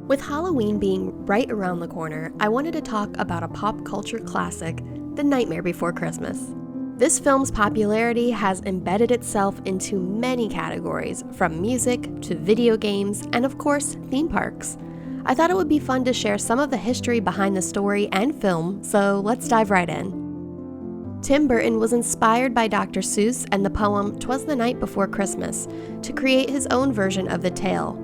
With Halloween being right around the corner, I wanted to talk about a pop culture classic, The Nightmare Before Christmas. This film's popularity has embedded itself into many categories, from music to video games and, of course, theme parks. I thought it would be fun to share some of the history behind the story and film, so let's dive right in. Tim Burton was inspired by Dr. Seuss and the poem "'Twas the Night Before Christmas" to create his own version of the tale.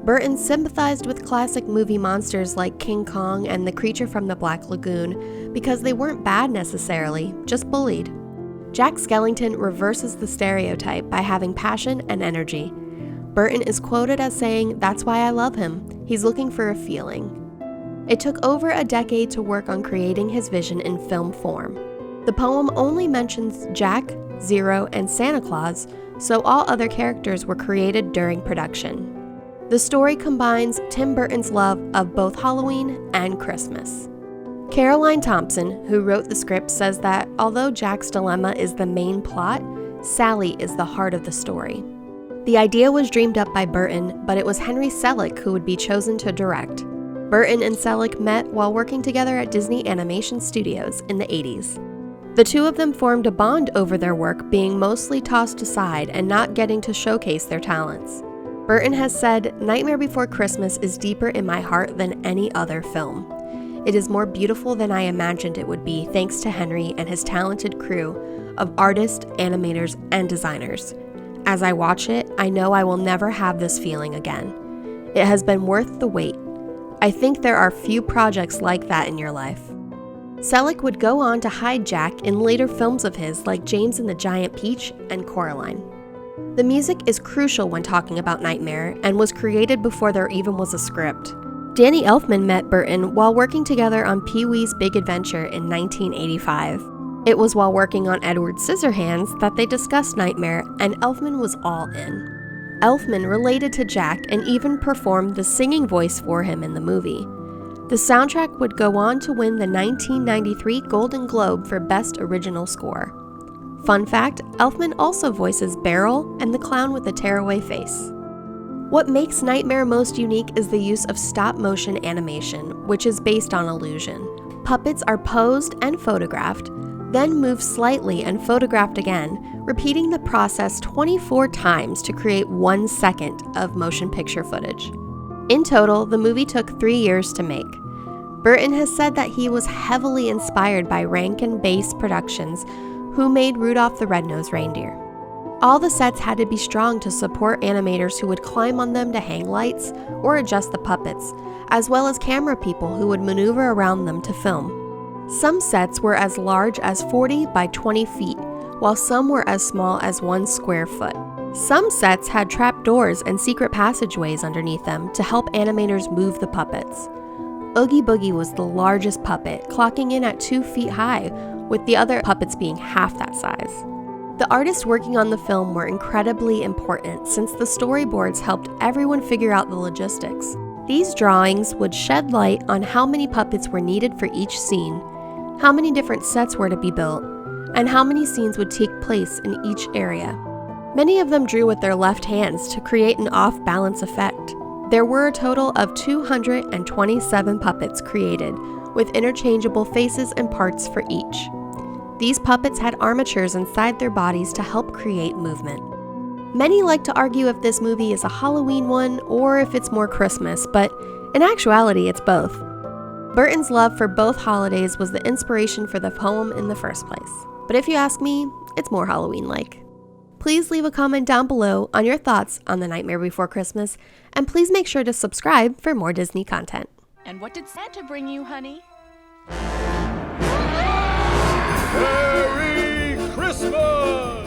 Burton sympathized with classic movie monsters like King Kong and the creature from the Black Lagoon because they weren't bad necessarily, just bullied. Jack Skellington reverses the stereotype by having passion and energy. Burton is quoted as saying, "That's why I love him. He's looking for a feeling." It took over a decade to work on creating his vision in film form. The poem only mentions Jack, Zero, and Santa Claus, so all other characters were created during production. The story combines Tim Burton's love of both Halloween and Christmas. Caroline Thompson, who wrote the script, says that although Jack's dilemma is the main plot, Sally is the heart of the story. The idea was dreamed up by Burton, but it was Henry Selick who would be chosen to direct. Burton and Selick met while working together at Disney Animation Studios in the 80s. The two of them formed a bond over their work being mostly tossed aside and not getting to showcase their talents. Burton has said, "Nightmare Before Christmas is deeper in my heart than any other film. It is more beautiful than I imagined it would be thanks to Henry and his talented crew of artists, animators, and designers. As I watch it, I know I will never have this feeling again. It has been worth the wait. I think there are few projects like that in your life." Selick would go on to hide Jack in later films of his like James and the Giant Peach and Coraline. The music is crucial when talking about Nightmare and was created before there even was a script. Danny Elfman met Burton while working together on Pee-wee's Big Adventure in 1985. It was while working on Edward Scissorhands that they discussed Nightmare, and Elfman was all in. Elfman related to Jack and even performed the singing voice for him in the movie. The soundtrack would go on to win the 1993 Golden Globe for Best Original Score. Fun fact, Elfman also voices Beryl and the clown with the tearaway face. What makes Nightmare most unique is the use of stop-motion animation, which is based on illusion. Puppets are posed and photographed, then moved slightly and photographed again, repeating the process 24 times to create 1 second of motion picture footage. In total, the movie took 3 years to make. Burton has said that he was heavily inspired by Rankin Bass Productions, who made Rudolph the Red-Nosed Reindeer. All the sets had to be strong to support animators who would climb on them to hang lights or adjust the puppets, as well as camera people who would maneuver around them to film. Some sets were as large as 40 by 20 feet, while some were as small as 1 square foot. Some sets had trapdoors and secret passageways underneath them to help animators move the puppets. Oogie Boogie was the largest puppet, clocking in at 2 feet high, with the other puppets being half that size. The artists working on the film were incredibly important since the storyboards helped everyone figure out the logistics. These drawings would shed light on how many puppets were needed for each scene, how many different sets were to be built, and how many scenes would take place in each area. Many of them drew with their left hands to create an off-balance effect. There were a total of 227 puppets created, with interchangeable faces and parts for each. These puppets had armatures inside their bodies to help create movement. Many like to argue if this movie is a Halloween one or if it's more Christmas, but in actuality, it's both. Burton's love for both holidays was the inspiration for the poem in the first place. But if you ask me, it's more Halloween-like. Please leave a comment down below on your thoughts on The Nightmare Before Christmas, and please make sure to subscribe for more Disney content. And what did Santa bring you, honey? Merry Christmas!